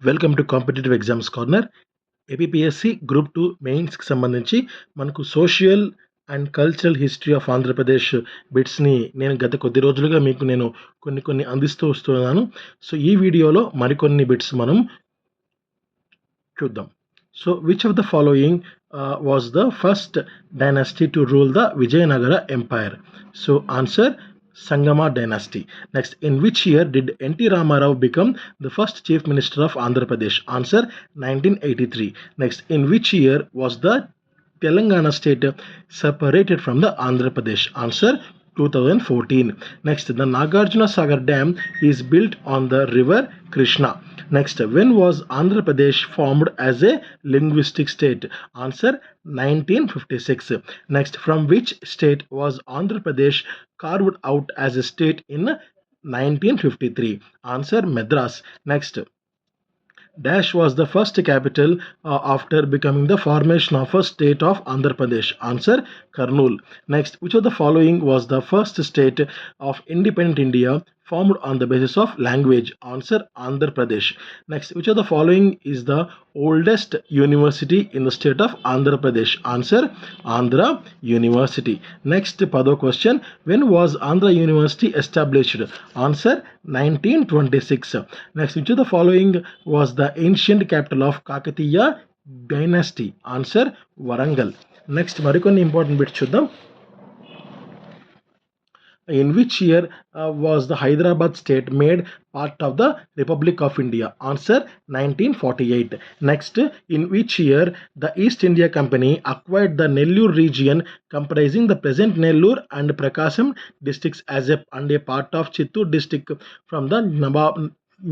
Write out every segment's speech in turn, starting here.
Welcome to competitive exams corner. APPSC group 2 మెయిన్స్కి సంబంధించి మనకు social and cultural history of Andhra Pradesh బిట్స్ని నేను గత కొద్ది రోజులుగా మీకు నేను కొన్ని అందిస్తూ వస్తున్నాను. సో ఈ వీడియోలో మరికొన్ని బిట్స్ మనం చూద్దాం. So which of the following was the first dynasty to rule the Vijayanagara empire? So answer Sangama dynasty. Next, in which year did N.T. Ramarao become the first chief minister of Andhra Pradesh? Answer 1983. Next, in which year was the Telangana state separated from the Andhra Pradesh? Answer 2014. Next, the Nagarjuna Sagar Dam is built on the river Krishna. Next, when was Andhra Pradesh formed as a linguistic state? Answer 1956. Next, from which state was Andhra Pradesh carved out as a state in 1953? Answer Madras. Next, Dash was the first capital after becoming the formation of a state of Andhra Pradesh. Answer Kurnool. Next, which of the following was the first state of independent India formed on the basis of language? Answer Andhra Pradesh. Next, which of the following is the oldest university in the state of Andhra Pradesh? Answer Andhra University. Next Pado question, when was Andhra University established? Answer 1926. Next, which of the following was the ancient capital of Kakatiya dynasty? Answer Warangal. Next మరికొన్ని important bits చూద్దాం. In which year was the Hyderabad state made part of the Republic of India? Answer 1948. Next, in which year the East India Company acquired the Nellore region comprising the present Nellore and Prakasam districts and a part of Chittoor district from the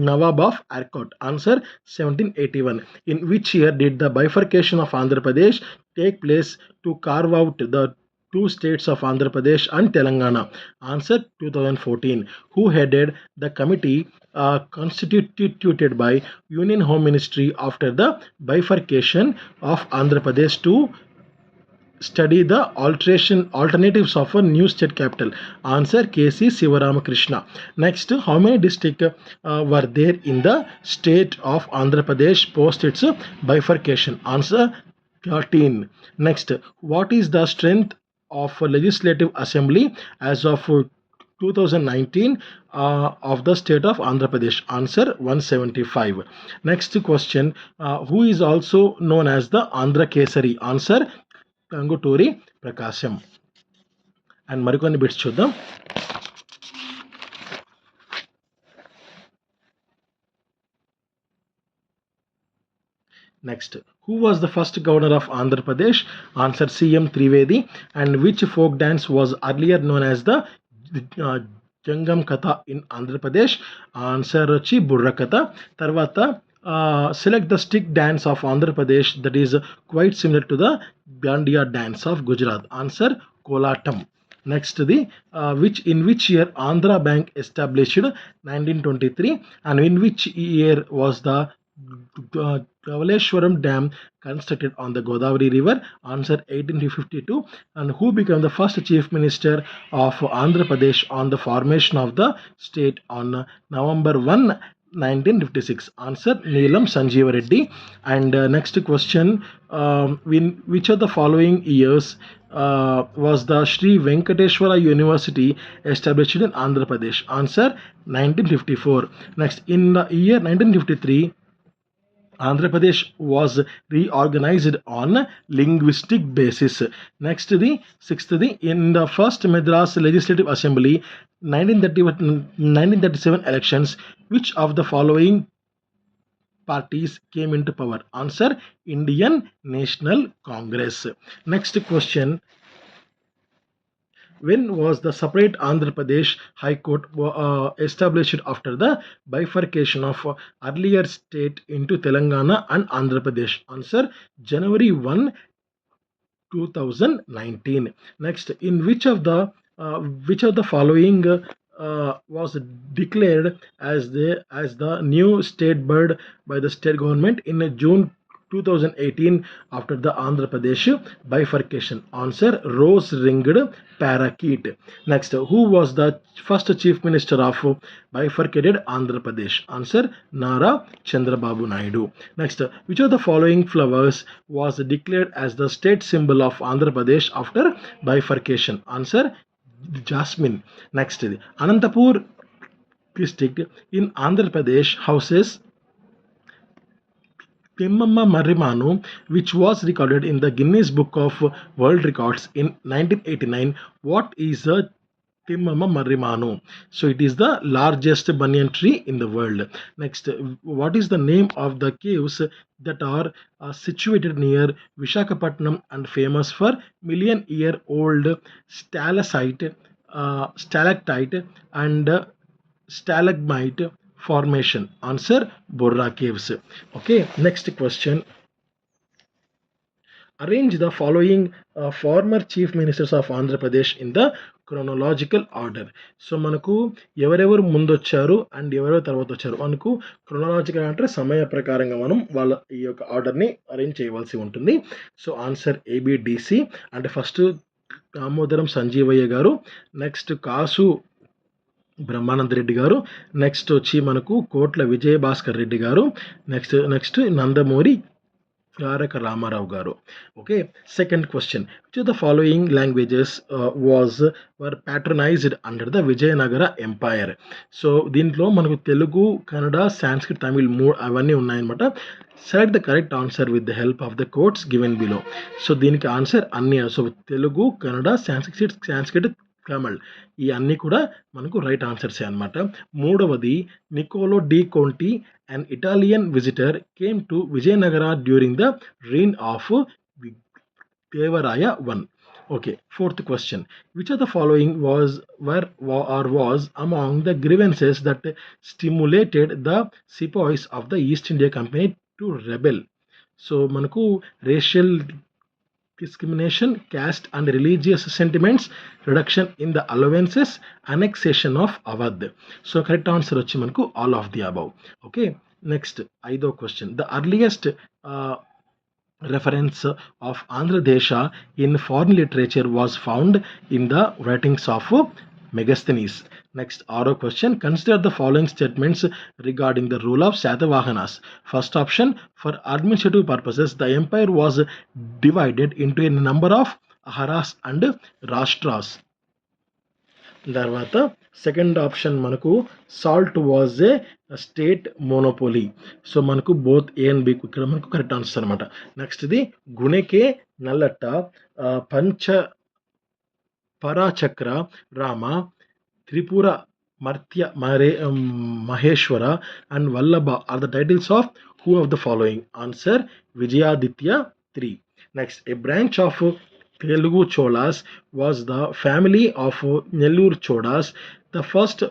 Nawab of Arcot? Answer 1781. In which year did the bifurcation of Andhra Pradesh take place to carve out the two states of Andhra Pradesh and Telangana? Answer 2014. Who headed the committee constituted by Union Home Ministry after the bifurcation of Andhra Pradesh to study the alternatives of a new state capital? Answer K.C. Sivaramakrishna. Next, how many districts were there in the state of Andhra Pradesh post its bifurcation? Answer 13. Next, what is the strength of legislative assembly as of 2019 of the state of Andhra Pradesh? Answer 175. Next question, who is also known as the Andhra Kesari? Answer Tanguturi Prakasham. And మరికొన్ని bits చూద్దాం. Next, who was the first governor of Andhra Pradesh? Answer C.M. Trivedi. And which folk dance was earlier known as the Jangam Katha in Andhra Pradesh? Answer Chi Burra Katha. Tarvata, select the stick dance of Andhra Pradesh that is quite similar to the Bandiya dance of Gujarat. Answer Kolatam. Next, the in which year Andhra Bank established? 1923. And in which year was the Kavaleshwaram Dam constructed on the Godavari River? Answer 1852. And who became the first chief minister of Andhra Pradesh on the formation of the state on November 1, 1956? Answer Neelam Sanjeeva Reddy. And next question, which of the following years was the Sri Venkateshwara University established in Andhra Pradesh? Answer 1954. Next, in the year 1953, Andhra Pradesh was reorganized on linguistic basis. Next, the sixth, in the first Madras Legislative Assembly 1937 elections, which of the following parties came into power? Answer Indian National Congress. Next question, when was the separate Andhra Pradesh High Court established after the bifurcation of earlier state into Telangana and Andhra Pradesh? Answer January 1, 2019. Next, in which of the following was declared as the new state bird by the state government in June 2018 after the Andhra Pradesh bifurcation? Answer, rose ringed parakeet. Next, who was the first chief minister of bifurcated Andhra Pradesh? Answer, Nara Chandrababu Naidu. Next, which of the following flowers was declared as the state symbol of Andhra Pradesh after bifurcation? Answer, jasmine. Next, Anantapur district in Andhra Pradesh houses Timmamma Marrimanu, which was recorded in the Guinness Book of World Records in 1989. What is a Timmamma Marrimanu? So it is the largest banyan tree in the world. Next, what is the name of the caves that are situated near Vishakhapatnam and famous for million-year-old stalactite and stalagmite formation? Answer, Borra caves. Okay, next question. Arrange the following former chief ministers of Andhra Pradesh in the chronological order. So మనకు ఎవరెవరు ముందొచ్చారు and ఎవరెవరు తర్వాత వచ్చారు మనకు chronological అంటే సమయ ప్రకారంగా మనం వాళ్ళ ఈ యొక్క ఆర్డర్ని అరేంజ్ చేయవలసి ఉంటుంది. So answer ABDC. అంటే ఫస్ట్ దామోదరం సంజీవయ్య గారు, నెక్స్ట్ కాసు బ్రహ్మానంద రెడ్డి గారు, నెక్స్ట్ వచ్చి మనకు కోట్ల విజయభాస్కర్ రెడ్డి గారు, నెక్స్ట్ నందమూరి తారక రామారావు గారు. Okay, second question. Which of the following languages were patronised under the Vijayanagara empire? So దీంట్లో మనకు తెలుగు, కన్నడ, సాంస్క్రిట్, తమిళ్ అవన్నీ ఉన్నాయన్నమాట. Select the correct answer with the help of the codes given below. So దీనికి ఆన్సర్ అన్ని. సో తెలుగు, కన్నడ, సాంస్క్రిట్, తమిళ్ ఈ అన్నీ కూడా మనకు రైట్ ఆన్సర్సే అనమాట. మూడవది, Niccolo de Conti, an Italian visitor, came to Vijayanagara during the reign of Devaraya I. Okay, fourth question. Which of the following was among the grievances that stimulated the sepoys of the East India Company to rebel? So, manaku racial discrimination, caste and religious sentiments, reduction in the allowances, annexation of Awadh. So correct answer వచ్చి మనకు all of the above. Okay, next ఐదో question. The earliest reference of Andhra Desha in foreign literature was found in the writings of Megasthenes. Next, ఆరో question. Consider the following statements regarding the rule of Satavahanas. First option, for administrative purposes, the empire was divided into a number of aharas and rashtras. తర్వాత second option మనకు salt was a state monopoly. So మనకు both A and B ఇక్కడ మనకు correct answer అనమాట. Next ఇది గుణెకే నల్లట్ట, పంచ పరాచక్ర రామ, త్రిపుర మర్త్య మహేశ్వర and Vallabha are the titles of who of the following? Answer, Vijayaditya III. Next, a branch of Telugu Cholas was the family of Nellore Chodas. The first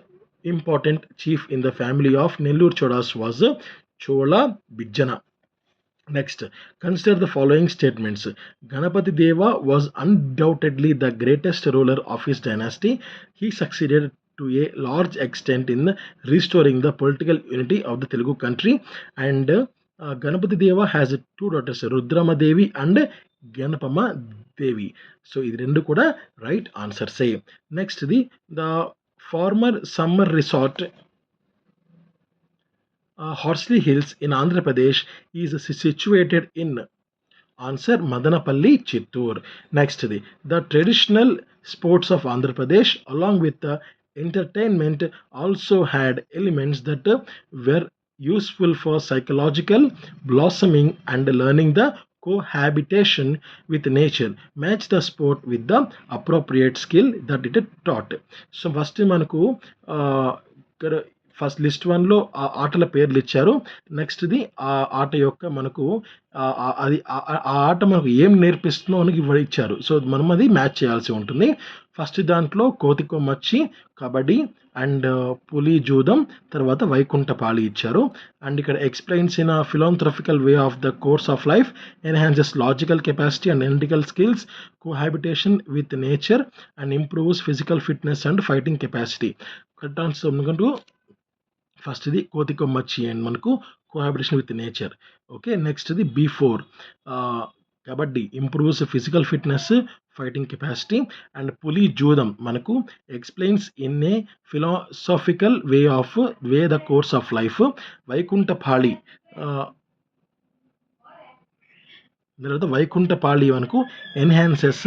important chief in the family of Nellore Chodas was Chola Bijjana. Next, consider the following statements. Ganapati Deva was undoubtedly the greatest ruler of his dynasty. He succeeded to a large extent in restoring the political unity of the Telugu country. And Ganapati Deva has two daughters, Rudrama Devi and Ganapama Devi. So ఇది రెండు కూడా right ఆన్సర్సే. Next the former summer resort Horsley Hills in Andhra Pradesh is situated in. Answer, Madanapalli, Chittoor. Next, the traditional sports of Andhra Pradesh along with the entertainment also had elements that were useful for psychological blossoming and learning the cohabitation with nature. Match the sport with the appropriate skill that it taught. So first మనకు first list 1లో ఆ ఆటల పేర్లు ఇచ్చారు. నెక్స్ట్ది ఆ ఆట యొక్క మనకు అది ఆ ఆట మనకు ఏం నేర్పిస్తుందో మనకి ఇచ్చారు. సో మనం అది మ్యాచ్ చేయాల్సి ఉంటుంది. ఫస్ట్ దాంట్లో కోతికొమ్మచ్చి, కబడ్డీ అండ్ పులి జూదం, తర్వాత వైకుంఠపాళి ఇచ్చారు. అండ్ ఇక్కడ explains in a philanthropical way of the course of life, enhances logical capacity and analytical skills, cohabitation with nature and improves physical fitness and fighting capacity. Correct answer ఎందుకంటూ ఫస్ట్‌ది కోతికొమ్మచ్చి and మనకు cohabitation with nature. Okay. నెక్స్ట్‌ది బి4 kabaddi improves physical fitness, fighting capacity and పులి జూదం మనకు explains in a philosophical way the course of life. వైకుంఠపాళి ఆహ్, తర్వాత వైకుంఠపాళి మనకు ఎన్హాన్సెస్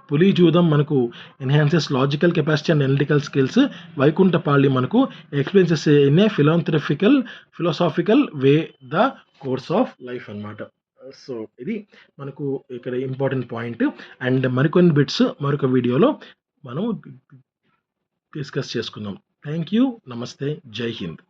పులి జూదం మనకు enhances logical capacity and analytical skills. వైకుంఠపాళి మనకు explains in a philosophical way the course of life అన్నమాట. సో, ఇది మనకు ఇక్కడ ఇంపార్టెంట్ పాయింట్. అండ్ మరికొన్ని బిట్స్ మరొక వీడియోలో మనం డిస్కస్ చేసుకుందాం. Thank you. నమస్తే. జై హింద్.